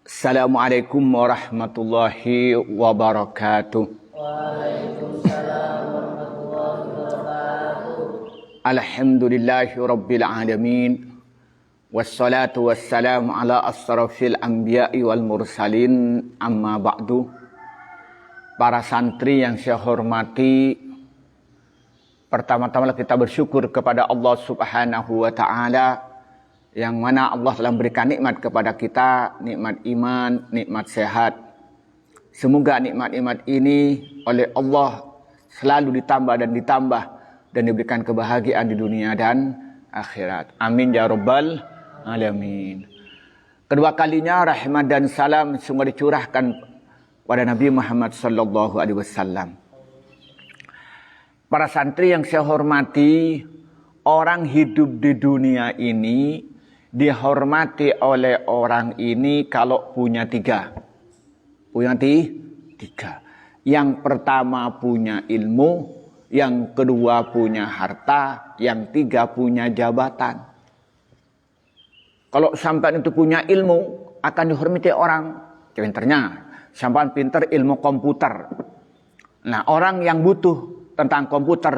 Assalamualaikum warahmatullahi wabarakatuh. Waalaikumsalam warahmatullahi wabarakatuh. Alhamdulillahi rabbil alamin. Wassalatu wassalamu ala asrafil anbiya'i wal mursalin, amma ba'du. Para santri yang saya hormati, pertama-tama kita bersyukur kepada Allah Subhanahu wa ta'ala, yang mana Allah telah memberikan nikmat kepada kita, nikmat iman, nikmat sehat. Semoga nikmat-nikmat ini oleh Allah selalu ditambah dan diberikan kebahagiaan di dunia dan akhirat. Amin ya rabbal alamin. Kedua kalinya rahmat dan salam semua dicurahkan pada Nabi Muhammad sallallahu alaihi wasallam. Para santri yang saya hormati, orang hidup di dunia ini dihormati oleh orang ini kalau punya tiga. Tiga. Yang pertama punya ilmu, yang kedua punya harta, yang tiga punya jabatan. Kalau sampai itu punya ilmu, akan dihormati orang. Pinternya, sampai pinter ilmu komputer. Nah, orang yang butuh tentang komputer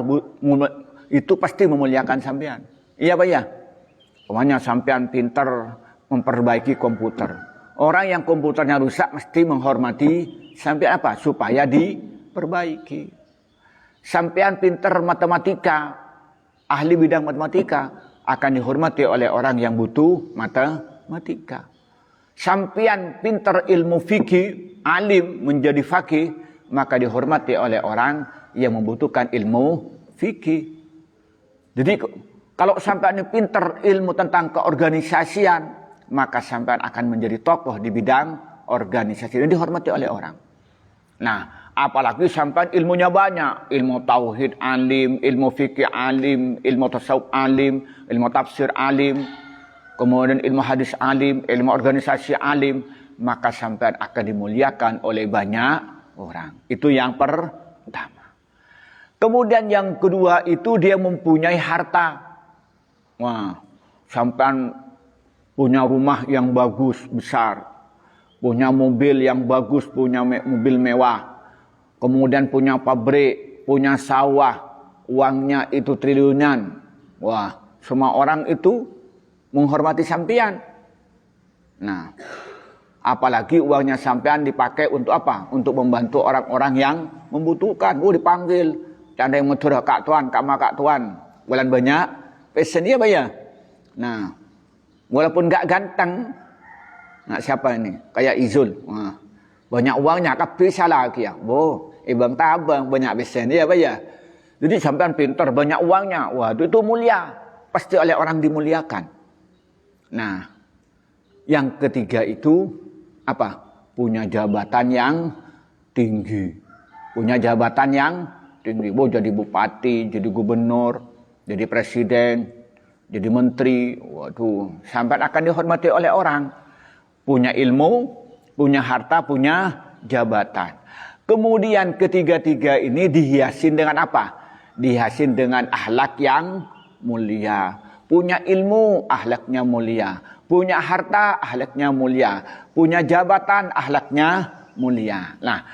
itu pasti memuliakan sampean. Iya Pak ya? Pokoknya sampean pinter memperbaiki komputer. Orang yang komputernya rusak mesti menghormati sampean apa? Supaya diperbaiki. Sampean pinter matematika, ahli bidang matematika, akan dihormati oleh orang yang butuh matematika. Sampean pinter ilmu fikih, alim menjadi fakih, maka dihormati oleh orang yang membutuhkan ilmu fikih. Jadi kalau sampean pinter ilmu tentang keorganisasian, maka sampean akan menjadi tokoh di bidang organisasi dan dihormati oleh orang. Nah, apalagi sampean ilmunya banyak, ilmu tauhid alim, ilmu fikih alim, ilmu tasawuf alim, ilmu tafsir alim, kemudian ilmu hadis alim, ilmu organisasi alim, maka sampean akan dimuliakan oleh banyak orang. Itu yang pertama. Kemudian yang kedua itu dia mempunyai harta. Wah, sampean punya rumah yang bagus, besar. Punya mobil yang bagus, punya mobil mewah. Kemudian punya pabrik, punya sawah. Uangnya itu triliunan. Wah, semua orang itu menghormati sampean. Nah, apalagi uangnya sampean dipakai untuk apa? Untuk membantu orang-orang yang membutuhkan. Dipanggil. Ada yang mencuri kak tuan, kak mak kak tuan. Bulan banyak. Pesen dia bayar. Nah, walaupun gak ganteng, nah siapa ini? Kayak Izul. Nah, banyak uangnya, tapi salah lagi ya. Bang tabang banyak pesen dia bayar. Jadi sampean pintar, banyak uangnya. Waduh, itu mulia. Pasti oleh orang dimuliakan. Nah, yang ketiga itu apa? Punya jabatan yang tinggi. Punya jabatan yang tinggi. Jadi bupati, jadi gubernur, jadi presiden, jadi menteri. Waduh, sampai akan dihormati oleh orang. Punya ilmu, punya harta, punya jabatan. Kemudian ketiga-tiga ini dihiasin dengan apa? Dihiasin dengan akhlak yang mulia. Punya ilmu, akhlaknya mulia. Punya harta, akhlaknya mulia. Punya jabatan, akhlaknya mulia. Nah,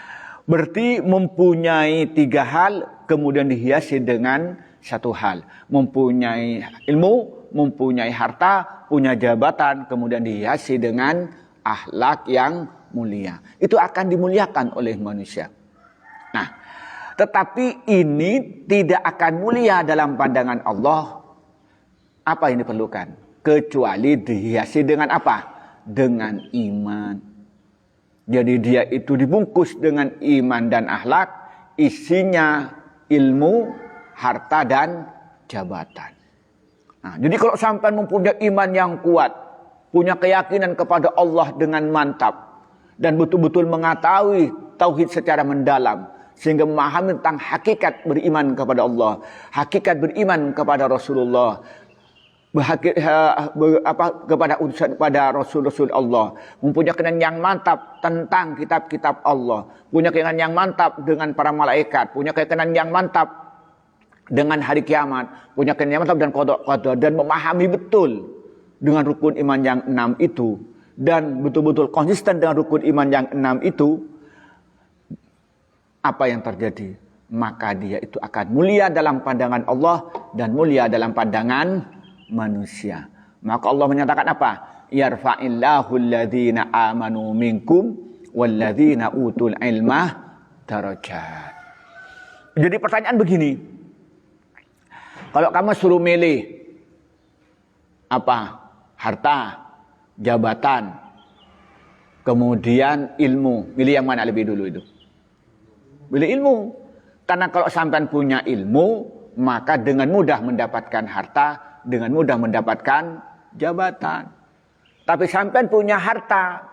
berarti mempunyai tiga hal, kemudian dihiasi dengan satu hal. Mempunyai ilmu, mempunyai harta, punya jabatan, kemudian dihiasi dengan akhlak yang mulia. Itu akan dimuliakan oleh manusia. Nah, tetapi ini tidak akan mulia dalam pandangan Allah. Apa yang diperlukan? Kecuali dihiasi dengan apa? Dengan iman. Jadi dia itu dibungkus dengan iman dan akhlak, isinya ilmu, harta dan jabatan. Nah, jadi kalau sampai mempunyai iman yang kuat, punya keyakinan kepada Allah dengan mantap, dan betul-betul mengetahui tauhid secara mendalam, sehingga memahami tentang hakikat beriman kepada Allah, hakikat beriman kepada Rasulullah, kepada utusan, pada Rasul-Rasul Allah, mempunyai keyakinan yang mantap tentang kitab-kitab Allah, punya keyakinan yang mantap dengan para malaikat, punya keyakinan yang mantap dengan hari kiamat, punya keyakinan yang mantap dan qada, dan memahami betul dengan rukun iman yang 6 itu, dan betul-betul konsisten dengan rukun iman yang 6 itu, apa yang terjadi? Maka dia itu akan mulia dalam pandangan Allah dan mulia dalam pandangan manusia. Maka Allah menyatakan apa? Yarfa'illahu alladhina amanu minkum walladhina utul ilmah darajat. Jadi pertanyaan begini. Kalau kamu suruh milih apa? Harta, jabatan, kemudian ilmu. Milih yang mana lebih dulu itu? Milih ilmu. Karena kalau sampean punya ilmu, maka dengan mudah mendapatkan harta, dengan mudah mendapatkan jabatan. Tapi sampean punya harta,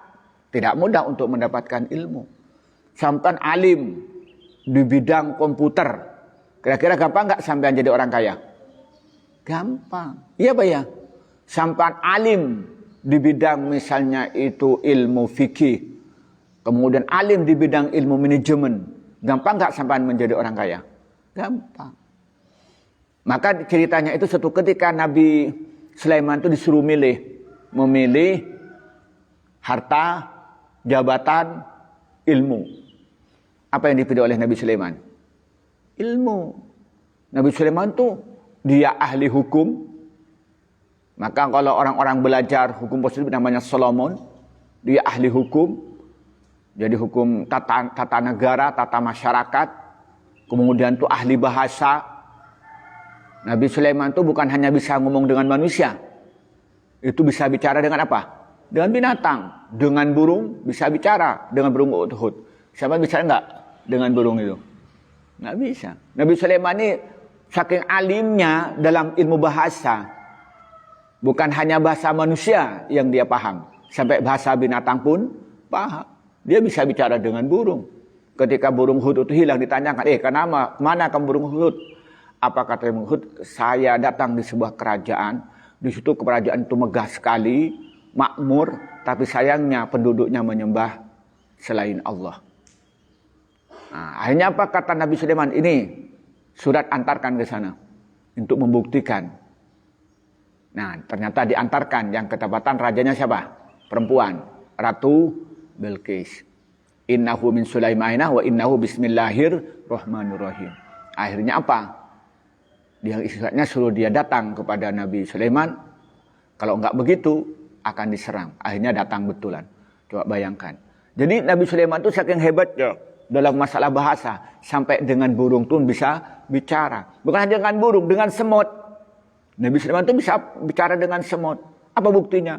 tidak mudah untuk mendapatkan ilmu. Sampean alim di bidang komputer, kira-kira gampang nggak sampean jadi orang kaya? Gampang. Iya Pak ya? Sampean alim di bidang misalnya itu ilmu fikih, kemudian alim di bidang ilmu manajemen, gampang nggak sampean menjadi orang kaya? Gampang. Maka ceritanya itu suatu ketika Nabi Sulaiman itu disuruh memilih harta, jabatan, ilmu. Apa yang dipilih oleh Nabi Sulaiman? Ilmu. Nabi Sulaiman itu dia ahli hukum. Maka kalau orang-orang belajar hukum positif namanya Solomon, dia ahli hukum. Jadi hukum tata negara, tata masyarakat. Kemudian itu ahli bahasa. Nabi Sulaiman itu bukan hanya bisa ngomong dengan manusia. Itu bisa bicara dengan apa? Dengan binatang. Dengan burung bisa bicara. Dengan burung Hud. Siapa bisa enggak dengan burung itu? Enggak bisa. Nabi Sulaiman ini saking alimnya dalam ilmu bahasa. Bukan hanya bahasa manusia yang dia paham. Sampai bahasa binatang pun paham. Dia bisa bicara dengan burung. Ketika burung Hud itu hilang ditanyakan, kenapa? Mana kamu burung Hud? Apa kata burung Hud? Saya datang di sebuah kerajaan. Di situ kerajaan itu megah sekali, makmur. Tapi sayangnya penduduknya menyembah selain Allah. Nah, akhirnya apa kata Nabi Sulaiman? Ini surat antarkan ke sana. Untuk membuktikan. Nah, ternyata diantarkan yang ketepatan rajanya siapa? Perempuan, Ratu Bilqis. Innahu min Sulaimanah wa innahu bismillahirrahmanirrahim. Akhirnya apa? Dia istilahnya suruh dia datang kepada Nabi Sulaiman. Kalau enggak begitu akan diserang. Akhirnya datang betulan. Coba bayangkan. Jadi Nabi Sulaiman itu saking hebatnya dalam masalah bahasa sampai dengan burung pun bisa bicara. Bukan hanya dengan burung, dengan semut. Nabi Sulaiman itu bisa bicara dengan semut. Apa buktinya?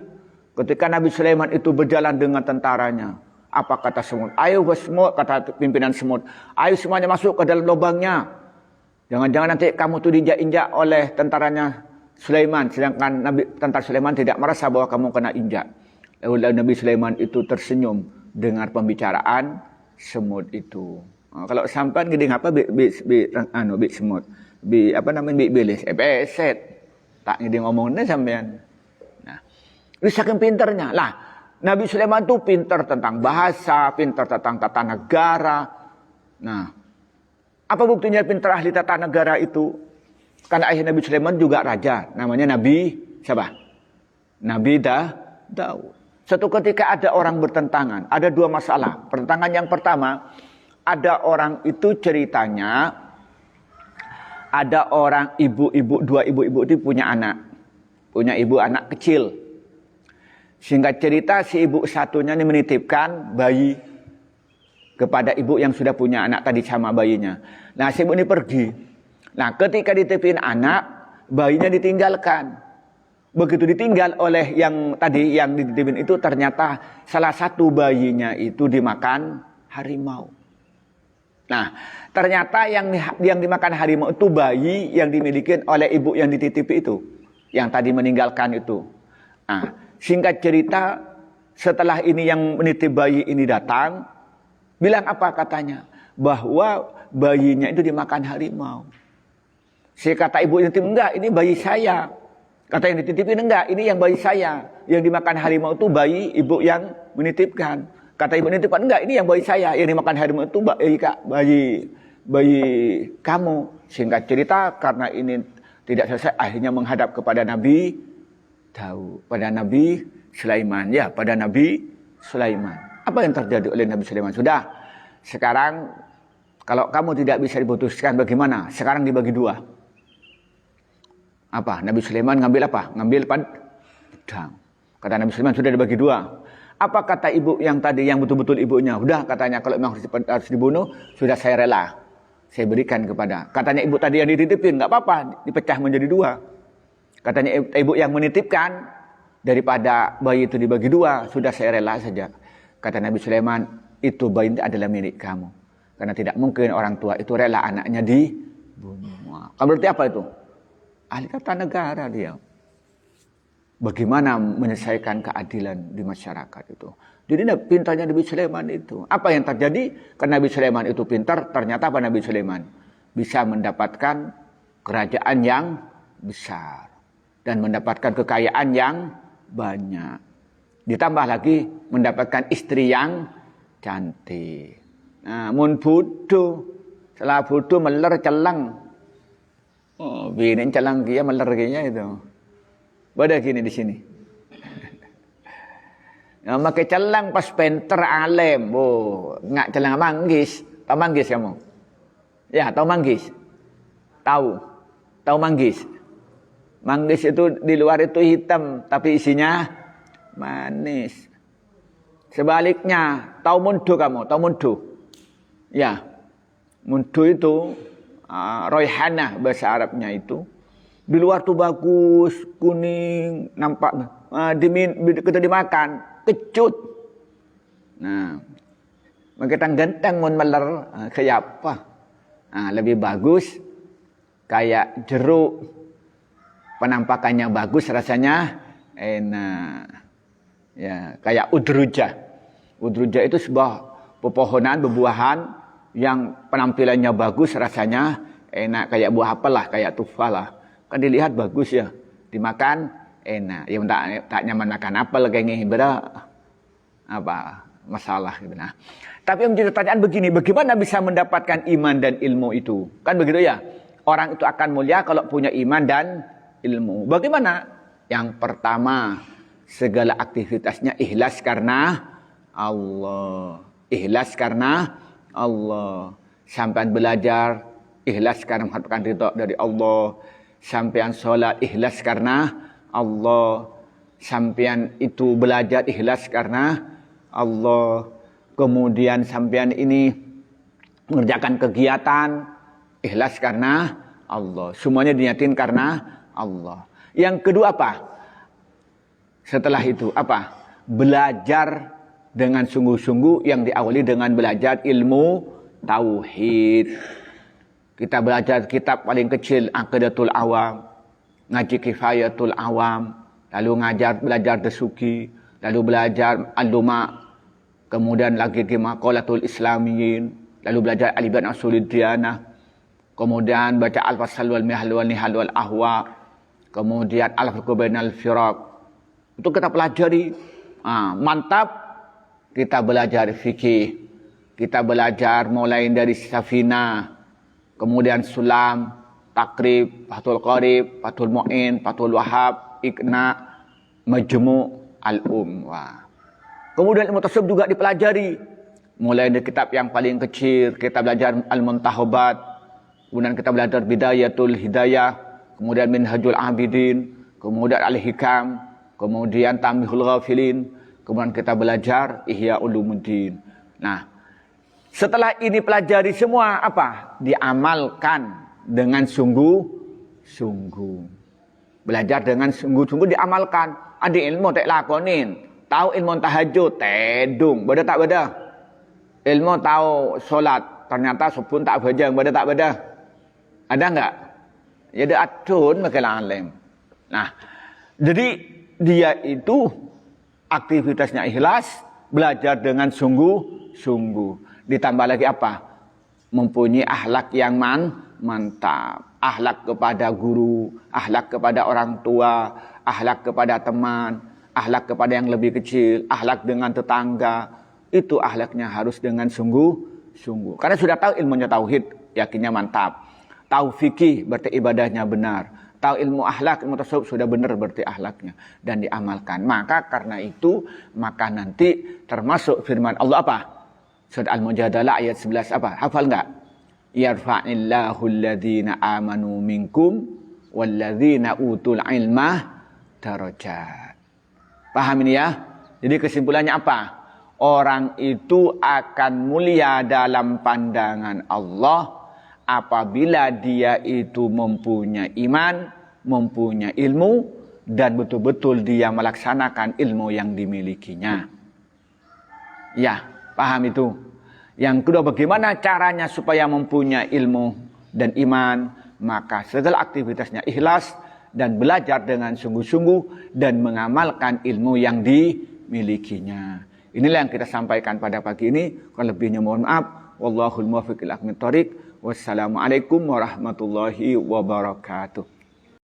Ketika Nabi Sulaiman itu berjalan dengan tentaranya, apa kata semut? Ayo semut, kata pimpinan semut. Ayo semuanya masuk ke dalam lubangnya. Jangan-jangan nanti kamu tuh diinjak-injak oleh tentaranya Sulaiman. Sedangkan tentara Sulaiman tidak merasa bahwa kamu kena injak. Lalu Nabi Sulaiman itu tersenyum dengar pembicaraan semut itu. Nah, kalau sampai gini apa bi semut. Apa namanya bilis. Peset. Tak ngidi ngomongnya sampean. Nah, ini saking pinternya. Lah, Nabi Sulaiman itu pinter tentang bahasa, pinter tentang tata negara. Nah, apa buktinya pinter ahli tata negara itu? Karena ayah Nabi Sulaiman juga raja, namanya Nabi siapa? Nabi Daud. Suatu ketika ada orang bertentangan, ada dua masalah. Pertentangan yang pertama, ada orang itu ceritanya ada orang dua ibu-ibu itu punya ibu anak kecil. Singkat cerita si ibu satunya ini menitipkan bayi kepada ibu yang sudah punya anak tadi sama bayinya. Nah si ibu ini pergi. Nah ketika dititipin anak, bayinya ditinggalkan. Begitu ditinggal oleh yang tadi yang dititipin itu ternyata salah satu bayinya itu dimakan harimau. Nah, ternyata yang dimakan harimau itu bayi yang dimiliki oleh ibu yang dititipi itu. Yang tadi meninggalkan itu. Nah, singkat cerita, setelah ini yang menitip bayi ini datang, bilang apa katanya? Bahwa bayinya itu dimakan harimau. Si kata ibu yang dititip, enggak, ini bayi saya. Kata yang dititipin, enggak, ini yang bayi saya. Yang dimakan harimau itu bayi ibu yang menitipkan. Kata ibu nitipkan, enggak, ini yang bayi saya. Yang dimakan harimau itu bayi kamu. Singkat cerita, karena ini tidak selesai, akhirnya menghadap kepada Nabi Daud. Pada Nabi Sulaiman. Ya, pada Nabi Sulaiman. Apa yang terjadi oleh Nabi Sulaiman? Sudah, sekarang kalau kamu tidak bisa diputuskan bagaimana? Sekarang dibagi dua. Apa? Nabi Sulaiman ngambil apa? Ngambil pedang. Kata Nabi Sulaiman sudah dibagi dua. Apa kata ibu yang tadi yang betul-betul ibunya? Udah katanya kalau memang harus dibunuh, sudah saya rela. Saya berikan kepada. Katanya ibu tadi yang dititipin, nggak apa-apa, dipecah menjadi dua. Katanya ibu yang menitipkan, daripada bayi itu dibagi dua, sudah saya rela saja. Kata Nabi Sulaiman, itu bayi adalah milik kamu. Karena tidak mungkin orang tua itu rela anaknya dibunuh. Kamu berarti apa itu? Ahli tata negara dia. Bagaimana menyelesaikan keadilan di masyarakat itu. Jadi pintarnya Nabi Sulaiman itu. Apa yang terjadi? Karena Nabi Sulaiman itu pintar, ternyata apa Nabi Sulaiman? Bisa mendapatkan kerajaan yang besar. Dan mendapatkan kekayaan yang banyak. Ditambah lagi mendapatkan istri yang cantik. Nah, mun bodoh, setelah bodoh meler celang. Oh, bini celang dia meler kayaknya itu. Bada gini di sini. Nah, pakai celang pas penter alim. Oh, nggak celang manggis. Tahu manggis kamu? Ya, tahu manggis. Tahu manggis. Manggis itu di luar itu hitam, tapi isinya manis. Sebaliknya, tahu mundu kamu? Tahu mundu? Ya, mundu itu royhanah bahasa Arabnya itu. Di luar tuh bagus, kuning, nampak. Kita dimakan, kecut. Nah, makin ganteng mun meler, kayak apa? Nah, lebih bagus kayak jeruk. Penampakannya bagus, rasanya enak. Ya, kayak udruja. Udruja itu sebuah pepohonan, bebuahan yang penampilannya bagus, rasanya enak. Kayak buah apel lah, kayak tufah lah. Kan dilihat bagus ya, dimakan enak. Ya tak nyaman makan apel kayak gini, apa masalah gitu. Nah, tapi yang menjadi pertanyaan begini, bagaimana bisa mendapatkan iman dan ilmu itu? Kan begitu ya. Orang itu akan mulia kalau punya iman dan ilmu. Bagaimana? Yang pertama, segala aktivitasnya ikhlas karena Allah. Ikhlas karena Allah. Sampai belajar ikhlas karena mengharapkan ridha dari Allah. Sampean sholat ikhlas karena Allah. Sampean itu belajar ikhlas karena Allah. Kemudian sampean ini mengerjakan kegiatan ikhlas karena Allah. Semuanya diniatin karena Allah. Yang kedua apa? Setelah itu apa? Belajar dengan sungguh-sungguh yang diawali dengan belajar ilmu tauhid. Kita belajar kitab paling kecil Aqidatul Awam, ngaji Kifayatul Awam, lalu belajar Dasuki, lalu belajar Al-Luma, kemudian lagi Maqalatul Islamiyin, lalu belajar Al-Ibn Asulid Diyanah, kemudian baca Al-Fasal wal Mihal wal Nihal wal Ahwa, kemudian Al-Fiqhu Bainal Firaq. Itu kita pelajari. Mantap. Kita belajar fikih. Kita belajar mulai dari Safinah, kemudian Sulam, Takrib, Fathul Qarib, Fathul Mu'in, Fathul Wahab, Iqna, Majmu' Al-Um. Kemudian ilmu tasawuf juga dipelajari. Mulai dari kitab yang paling kecil, kita belajar Al-Muntahabat, kemudian kita belajar Bidayatul Hidayah, kemudian Minhajul Abidin, kemudian Al-Hikam, kemudian Tamihul Ghafilin, kemudian kita belajar Ihya Ulumuddin. Nah, setelah ini pelajari semua apa? Diamalkan dengan sungguh-sungguh. Belajar dengan sungguh-sungguh diamalkan. Ada ilmu tak lakonin. Tahu ilmu tahajud, tedung. Bada tak bada? Ilmu tahu solat, ternyata sepun tak baca, bada tak bada? Ada enggak? Ya ada atun makalah alim. Nah, jadi dia itu aktivitasnya ikhlas, belajar dengan sungguh-sungguh. Ditambah lagi apa? Mempunyai akhlak yang mantap. Akhlak kepada guru, akhlak kepada orang tua, akhlak kepada teman, akhlak kepada yang lebih kecil, akhlak dengan tetangga. Itu akhlaknya harus dengan sungguh-sungguh. Karena sudah tahu ilmunya tauhid, yakinnya mantap. Tahu fikih, berarti ibadahnya benar. tahu ilmu akhlak, ilmu tasawuf sudah benar berarti akhlaknya dan diamalkan. Maka karena itu, maka nanti termasuk firman Allah apa? Surat Al-Mujadalah ayat 11 apa? Hafal enggak? Yarfa'illahu alladhina amanu minkum walladzina utul ilmah darajat. Paham ini ya? Jadi kesimpulannya apa? Orang itu akan mulia dalam pandangan Allah apabila dia itu mempunyai iman, mempunyai ilmu, dan betul-betul dia melaksanakan ilmu yang dimilikinya. Ya, paham itu. Yang kedua, bagaimana caranya supaya mempunyai ilmu dan iman? Maka segala aktivitasnya ikhlas dan belajar dengan sungguh-sungguh dan mengamalkan ilmu yang dimilikinya. Inilah yang kita sampaikan pada pagi ini. Kalau lebihnya mohon maaf. Wallahul muwaffiq ila aqwamit thoriq. Wassalamualaikum warahmatullahi wabarakatuh.